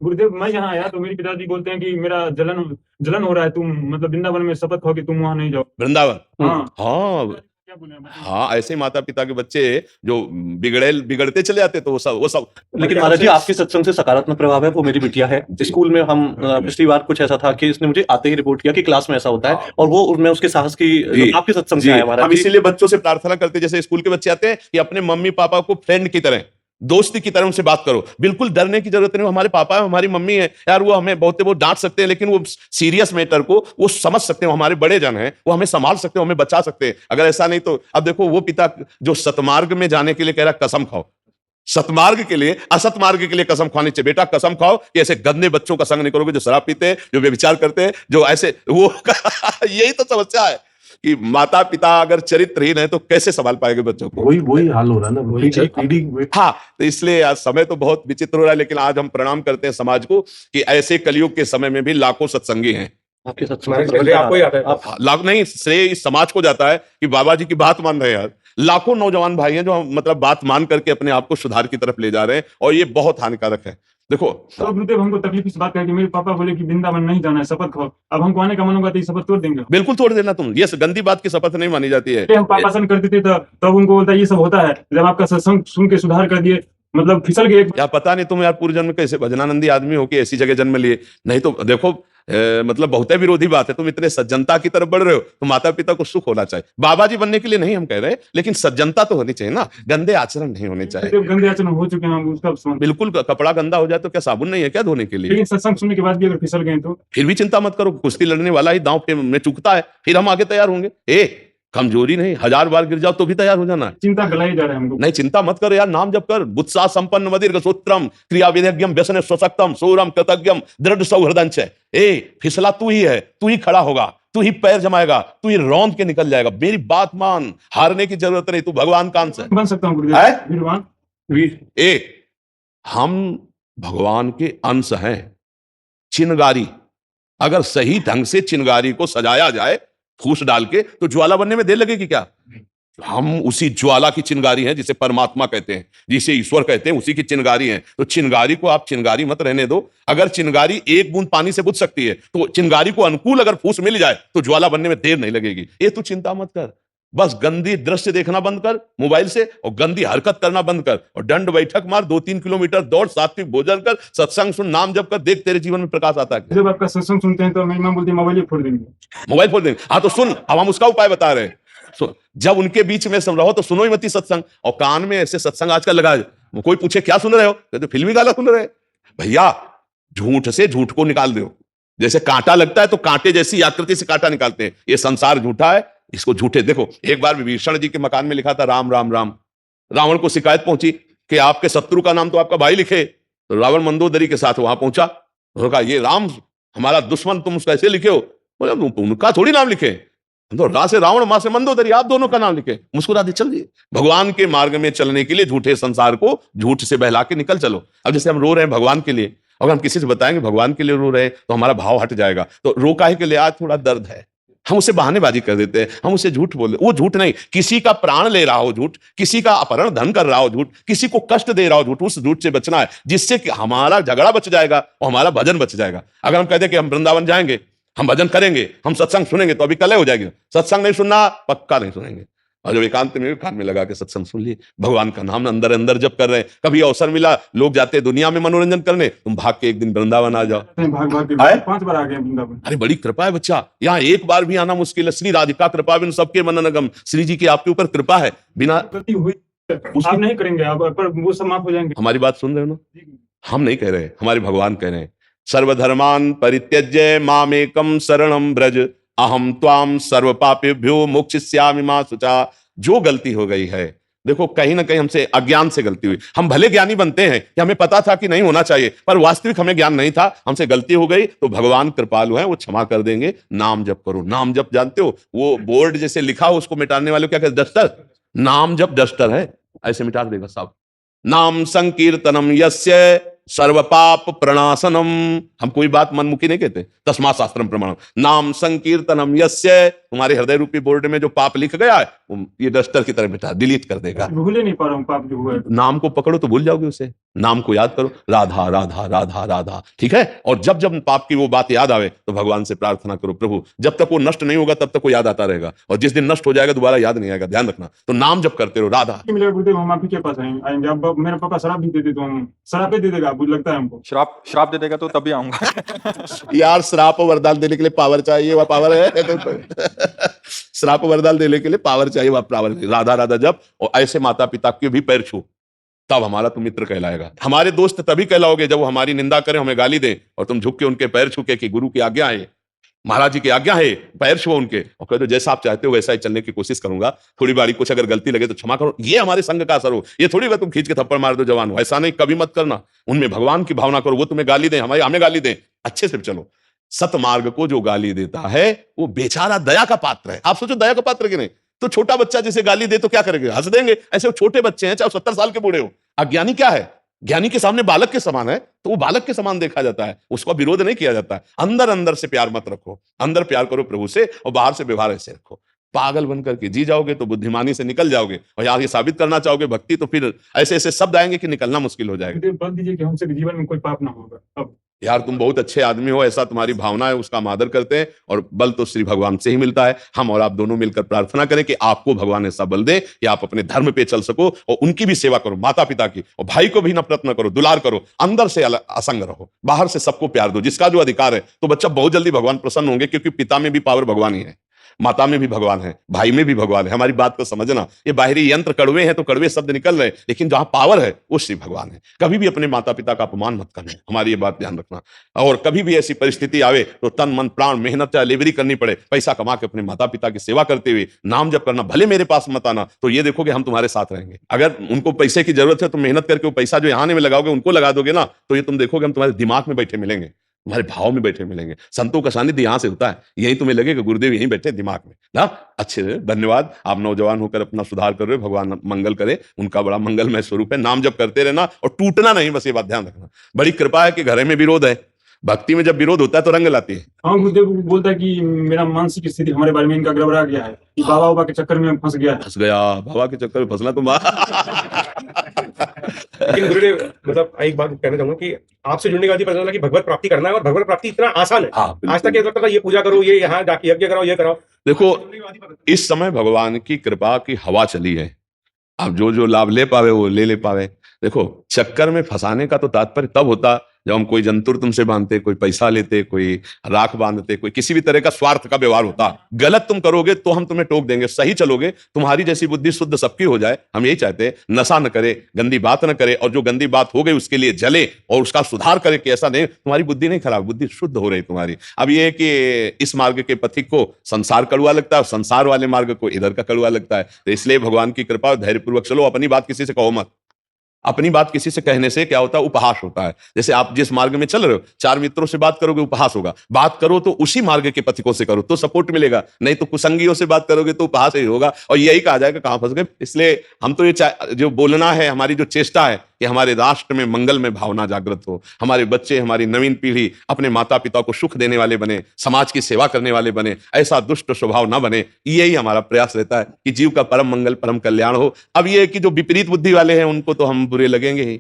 गुरुदेव मैं यहाँ आया तो मेरे पिताजी बोलते हैं कि मेरा जलन हो रहा है, तुम मतलब वृंदावन में शपथ हो कि तुम वहां नहीं जाओ। वृंदावन, हाँ हाँ क्या बोले आप बताइए। हाँ, ऐसे माता पिता के बच्चे जो बिगड़ते चले जाते तो वो सब लेकिन महाराज जी आपके सत्संग से सकारात्मक प्रभाव है। वो मेरी बिटिया है, स्कूल में हम पिछली बार कुछ ऐसा था कि इसने मुझे आते ही रिपोर्ट किया कि क्लास में ऐसा होता है, और वो मैं उसके साहस की आपके सत्संग से आया महाराज हम जी। इसीलिए बच्चों से प्रार्थना करते, जैसे स्कूल के बच्चे आते हैं कि अपने मम्मी पापा को फ्रेंड की तरह, दोस्ती की तरह उनसे बात करो। बिल्कुल डरने की जरूरत नहीं, हमारे पापा है, हमारी मम्मी है यार, वो हमें बहुत डांट सकते हैं लेकिन वो सीरियस मैटर को वो समझ सकते हैं, हमारे बड़े जन हैं, वो हमें संभाल सकते हैं, हमें बचा सकते हैं। अगर ऐसा नहीं तो अब देखो वो पिता जो सतमार्ग में जाने के लिए कह रहा कसम खाओ, सतमार्ग के लिए असत मार्ग के लिए कसम खानी चाहिए। बेटा कसम खाओ कि ऐसे गंदे बच्चों का संग नहीं करोगे जो शराब पीते हैं, जो व्यभिचार करते हैं, जो ऐसे वो यही तो समस्या है कि माता पिता अगर चरित्रहीन है तो कैसे संभाल पाएंगे बच्चों को। वही हाल हो रहा है ना, पीढ़ी। हाँ, तो इसलिए आज समय तो बहुत विचित्र हो रहा है, लेकिन आज हम प्रणाम करते हैं समाज को कि ऐसे कलयुग के समय में भी लाखों सत्संगी हैं। आपके सत्संग आपको ही आता है। लाख नहीं, श्रेय इस समाज को जाता है कि बाबा जी की बात मान रहे हैं यार। लाखों नौजवान भाई हैं जो मतलब बात मान करके अपने आप को सुधार की तरफ ले जा रहे हैं, और ये बहुत हानिकारक है। देखो तो गुरुदेव हमको तकलीफ इस बात का है कि मेरे पापा बोले कि वृंदावन नहीं जाना है, शपथ खाओ। अब हमको आने का मन होगा तो ये शपथ तोड़ देंगे। बिल्कुल तोड़ देना तुम, ये गंदी बात की शपथ नहीं मानी जाती है। हम पापा सन करते थे तब उनको बोलता है ये सब होता है, जब आपका सत्संग सुन के सुधार कर दिए मतलब फिसल गए। यार पता नहीं तुम यार पूर्व जन्म कैसे भजनानंदी आदमी हो कि ऐसी जगह जन्म लिए। नहीं तो देखो मतलब बहुत विरोधी बात है, तुम इतने सज्जनता की तरफ बढ़ रहे हो तो माता पिता को सुख होना चाहिए। बाबा जी बनने के लिए नहीं हम कह रहे, लेकिन सज्जनता तो होनी चाहिए ना, गंदे आचरण नहीं होने चाहिए। गंदे आचरण हो चुके हैं उसका बिल्कुल, कपड़ा गंदा हो जाए तो क्या साबुन नहीं है क्या धोने के लिए? लेकिन सत्संग सुनने के बाद भी अगर फिसल गए तो फिर भी चिंता मत करो, कुश्ती लड़ने वाला ही दांव में चूकता है, फिर हम आगे तैयार होंगे। कमजोरी नहीं, 1000 बार गिर जाओ तो भी तैयार हो जाना है। चिंता गलाई जा रहा है हमको। नहीं चिंता मत करो यार, नाम जप कर। बुत्सा संपन्न मदीर्घ सूत्रम क्रिया विधेयज्ञम व्यसने स्वशक्तम सूरम कृतज्ञम दृढ़ सौहृदंच। फिसला तू ही है, तू ही खड़ा होगा, तू ही पैर जमाएगा, तू ही रौंद के निकल जाएगा। मेरी बात मान, हारने की जरूरत नहीं, तू भगवान का अंश है। बन सकता हूँ गुरुदेव वीरवान। हम भगवान के अंश हैं। चिनगारी, अगर सही ढंग से चिनगारी को सजाया जाए फूस डाल के तो ज्वाला बनने में देर लगेगी क्या? हम उसी ज्वाला की चिनगारी हैं, जिसे परमात्मा कहते हैं, जिसे ईश्वर कहते हैं, उसी की चिनगारी हैं। तो चिनगारी को आप चिनगारी मत रहने दो। अगर चिनगारी एक बूंद पानी से बुझ सकती है तो चिनगारी को अनुकूल अगर फूस मिल जाए तो ज्वाला बनने में देर नहीं लगेगी। ये तू चिंता मत कर, बस गंदी दृश्य देखना बंद कर मोबाइल से, और गंदी हरकत करना बंद कर, और दंड बैठक मार, 2-3 किलोमीटर दौड़, सात्विक भोजन कर, सत्संग सुन, नाम जप कर, देख तेरे जीवन में प्रकाश आता है। जब आपका सत्संग सुनते हैं तो मेरी मां बोलती है मोबाइल फोड़ देंगे। मोबाइल फोड़ देंगे? हाँ तो सुन, अब हम उसका उपाय बता रहे हैं। जब उनके बीच में सब रहो तो सुनो ही मती सत्संग। और कान में ऐसे सत्संग आजकल लगा है, कोई पूछे क्या सुन रहे हो तो फिल्मी गाना सुन रहे हैं। भैया झूठ से झूठ को निकाल दो, जैसे कांटा लगता है तो कांटे जैसी आकृति से कांटा निकालते हैं। ये संसार झूठा है, इसको झूठे देखो। एक बार विभीषण जी के मकान में लिखा था राम राम राम। रावण को शिकायत पहुंची कि आपके शत्रु का नाम तो आपका भाई लिखे। तो रावण मंदोदरी के साथ वहां पहुंचा, उन्होंने कहा ये राम हमारा दुश्मन, तुम उसका ऐसे लिखे हो? बोले उनका थोड़ी नाम लिखे, तो रा से रावण, मां से मंदोदरी, आप दोनों का नाम लिखे। मुस्कुरा दे, चल दिए। भगवान के मार्ग में चलने के लिए झूठे संसार को झूठ से बहला के निकल चलो। अब जैसे हम रो रहे हैं भगवान के लिए, अगर हम किसी से बताएंगे भगवान के लिए रो रहे हैं तो हमारा भाव हट जाएगा। तो रो काहे के लिए? आज थोड़ा दर्द है, हम उसे बहानेबाजी कर देते हैं, हम उसे झूठ बोल देते। वो झूठ नहीं, किसी का प्राण ले रहा हो झूठ, किसी का अपहरण धन कर रहा हो झूठ, किसी को कष्ट दे रहा हो झूठ, उस झूठ से बचना है, जिससे कि हमारा झगड़ा बच जाएगा और हमारा भजन बच जाएगा। अगर हम कहते हैं कि हम वृंदावन जाएंगे, हम भजन करेंगे, हम सत्संग सुनेंगे, तो अभी कलह हो जाएगी। सत्संग नहीं सुनना, पक्का नहीं सुनेंगे। और जब एकांत में कान में लगा के सत्संग सुन लिए, भगवान का नाम अंदर अंदर जप कर रहे हैं, कभी अवसर मिला, लोग जाते हैं दुनिया में मनोरंजन करने, तुम भाग के एक दिन वृंदावन आ जाओ। भाग भाग के 5 बार आ गए वृंदावन। अरे बड़ी कृपा है बच्चा, यहाँ एक बार भी आना मुश्किल है। श्री राधिका कृपा बिन सबके मननगम। श्री जी की आपके ऊपर कृपा है, बिना गलती हुई आप नहीं करेंगे, आप पर वो सब माफ हो जाएंगे। हमारी बात सुन रहे हो ना? हम नहीं कह रहे, हमारे भगवान कह रहे हैं। सर्वधर्मान परित्यज्य मामेकम शरणम ब्रज अहम त्वाम सर्व पापेभ्यो मोक्षयिष्यामि मा शुचा। जो गलती हो गई है, देखो कहीं ना कहीं हमसे अज्ञान से गलती हुई। हम भले ज्ञानी बनते हैं कि हमें पता था कि नहीं होना चाहिए, पर वास्तविक हमें ज्ञान नहीं था, हमसे गलती हो गई, तो भगवान कृपालु है, वो क्षमा कर देंगे। नाम जप करो। नाम जप जानते हो, वो बोर्ड जैसे लिखा हो उसको मिटाने वाले क्या कहते? डस्टर। नाम जप डस्टर है, ऐसे मिटा देगा साहब। नाम संकीर्तनम यस्य सर्व पाप प्रणाशनम। हम कोई बात मनमुखी नहीं कहते। तस्मा शास्त्रम प्रमाणम नाम संकीर्तनम यस्य। तुम्हारे हृदय रूपी बोर्ड में जो पाप लिख गया है ये डस्टर की तरह मिटा डिलीट कर देगा। भूल ही नहीं पा रहा हूँ पाप जो हुआ है। नाम को पकड़ो तो भूल जाओगे उसे। नाम को याद करो, राधा राधा राधा राधा, ठीक है। और जब जब पाप की वो बात याद आवे तो भगवान से प्रार्थना करो, प्रभु जब तक वो नष्ट नहीं होगा तब तक वो याद आता रहेगा, और जिस दिन नष्ट हो जाएगा दोबारा याद नहीं आएगा, ध्यान रखना। तो नाम जब करते रहो राधा। मेरे गुरुदेव हम आप ही के पास आएंगे। अब मेरे पापा शराब भी देते तो हम शराब दे देगा, मुझे लगता है हमको। श्राप दे देगा तो तभी आऊंगा। यार श्राप वरदान देने के लिए पावर चाहिए, वह पावर है। श्राप वरदान देने के लिए पावर चाहिए, वह पावर नहीं। राधा राधा जब, और ऐसे माता पिता के भी पैर छू, तब हमारा तुम मित्र कहलाएगा। हमारे दोस्त तभी कहलाओगे जब वो हमारी निंदा करें, हमें गाली दें, और तुम झुक के उनके पैर छू के कि गुरु की आज्ञा है, महाराज जी की आज्ञा है, पैर छुओ उनके और कह दो जैसा आप चाहते हो वैसा ही चलने की कोशिश करूंगा, थोड़ी बारी कुछ अगर गलती लगे तो क्षमा करो। ये हमारे संग का असर हो। ये थोड़ी बात तुम खींच के थप्पड़ मार दो जवान हो, ऐसा नहीं, कभी मत करना। उनमें भगवान की भावना करो। वो तुम्हें गाली दें, हमें गाली दें, अच्छे से चलो। सतमार्ग को जो गाली देता है वो बेचारा दया का पात्र है। आप सोचो दया का पात्र कि नहीं। तो छोटा बच्चा जिसे गाली दे तो क्या करेंगे, हंस देंगे। ऐसे वो छोटे बच्चे हैं, चाहे 70 साल के बूढ़े हो। अज्ञानी क्या है, ज्ञानी के सामने बालक के समान है, तो वो बालक के समान देखा जाता है, उसका विरोध नहीं किया जाता है। अंदर अंदर से प्यार मत रखो, अंदर प्यार करो प्रभु से, और बाहर से व्यवहार ऐसे रखो। पागल बन करके जी जाओगे तो बुद्धिमानी से निकल जाओगे, और यार ये साबित करना चाहोगे भक्ति, तो फिर ऐसे ऐसे शब्द आएंगे कि निकलना मुश्किल हो जाएगा। गुरुदेव बल दीजिए कि हमसे जीवन में कोई पाप ना होगा। अब यार तुम बहुत अच्छे आदमी हो, ऐसा तुम्हारी भावना है, उसका हम आदर करते हैं, और बल तो श्री भगवान से ही मिलता है। हम और आप दोनों मिलकर प्रार्थना करें कि आपको भगवान ऐसा बल दे कि आप अपने धर्म पे चल सको, और उनकी भी सेवा करो, माता पिता की, और भाई को भी नफरत न करो, दुलार करो, अंदर से असंग रहो, बाहर से सबको प्यार दो, जिसका जो अधिकार है। तो बच्चा बहुत जल्दी भगवान प्रसन्न होंगे, क्योंकि पिता में भी पावर भगवान ही है, माता में भी भगवान है, भाई में भी भगवान है। हमारी बात को समझना। ये बाहरी यंत्र कड़वे हैं तो कड़वे शब्द निकल रहे हैं, लेकिन जहां पावर है वो श्री भगवान है। कभी भी अपने माता पिता का अपमान मत करना, हमारी ये बात ध्यान रखना। और कभी भी ऐसी परिस्थिति आवे तो तन मन प्राण मेहनत चाहे लेवरी करनी पड़े, पैसा कमा के अपने माता पिता की सेवा करते हुए नाम जप करना। भले मेरे पास मत आना, तो ये देखोगे हम तुम्हारे साथ रहेंगे। अगर उनको पैसे की जरूरत है तो मेहनत करके वो पैसा जो यहाँ में लगाओगे उनको लगा दोगे ना, तो ये तुम देखोगे हम तुम्हारे दिमाग में बैठे मिलेंगे, तुम्हारे भाव में बैठे मिलेंगे। संतों का सानिध्य यहां से होता है, यही तुम्हें लगेगा गुरुदेव यहीं बैठे दिमाग में ना। अच्छे, धन्यवाद। आप नौजवान होकर अपना सुधार कर रहे हो, भगवान मंगल करे। उनका बड़ा मंगलमय स्वरूप है। नाम जब करते रहना और टूटना नहीं, बस ये बात ध्यान रखना। बड़ी कृपा है कि घर में विरोध है, भक्ति में जब विरोध होता है तो रंग लाती है। हाँ, गुरुदेव बोलता है कि मेरा मानसिक स्थिति हमारे बारे में इनका गड़बड़ा गया है, कि बाबा बाबा के चक्कर में फंस गया है। फंस गया बाबा के चक्कर में, फंसना तुम। लेकिन गुरुदेव मतलब एक बात कहना चाहूंगा कि आपसे जुड़ने के बाद पता चला कि भगवत प्राप्ति करना है, और भगवत प्राप्ति इतना आसान है। आज तक ये लगता था ये पूजा करो, ये यहाँ जाके यज्ञ कराओ, ये कराओ। देखो इस समय भगवान की कृपा की हवा चली है। अब जो जो लाभ ले पावे वो ले पावे। देखो चक्कर में फंसाने का तो तात्पर्य तब होता जब हम कोई जंतुर तुमसे बांधते, कोई पैसा लेते, कोई राख बांधते, कोई किसी भी तरह का स्वार्थ का व्यवहार होता। गलत तुम करोगे तो हम तुम्हें टोक देंगे, सही चलोगे तुम्हारी जैसी बुद्धि शुद्ध सबकी हो जाए, हम यही चाहते हैं। नशा न करे, गंदी बात न करे, और जो गंदी बात हो गई उसके लिए जले और उसका सुधार करे कि ऐसा नहीं। तुम्हारी बुद्धि नहीं खराब, बुद्धि शुद्ध हो रही तुम्हारी। अब ये है कि इस मार्ग के पथिक को संसार कड़वा लगता है, और संसार वाले मार्ग को इधर का कड़वा लगता है। तो इसलिए भगवान की कृपा, धैर्यपूर्वक चलो। अपनी बात किसी से कहो मत। अपनी बात किसी से कहने से क्या होता है, उपहास होता है। जैसे आप जिस मार्ग में चल रहे हो, 4 मित्रों से बात करोगे उपहास होगा। बात करो तो उसी मार्ग के पथिकों से करो तो सपोर्ट मिलेगा, नहीं तो कुसंगियों से बात करोगे तो उपहास ही होगा, और यही कहा जाएगा कहां फंस गए। इसलिए हम तो ये जो बोलना है, हमारी जो चेष्टा है कि हमारे राष्ट्र में मंगल में भावना जागृत हो, हमारे बच्चे, हमारी नवीन पीढ़ी अपने माता पिता को सुख देने वाले बने, समाज की सेवा करने वाले बने, ऐसा दुष्ट स्वभाव ना बने। यही हमारा प्रयास रहता है कि जीव का परम मंगल, परम कल्याण हो। अब ये है कि जो विपरीत बुद्धि वाले हैं उनको तो हम बुरे लगेंगे ही।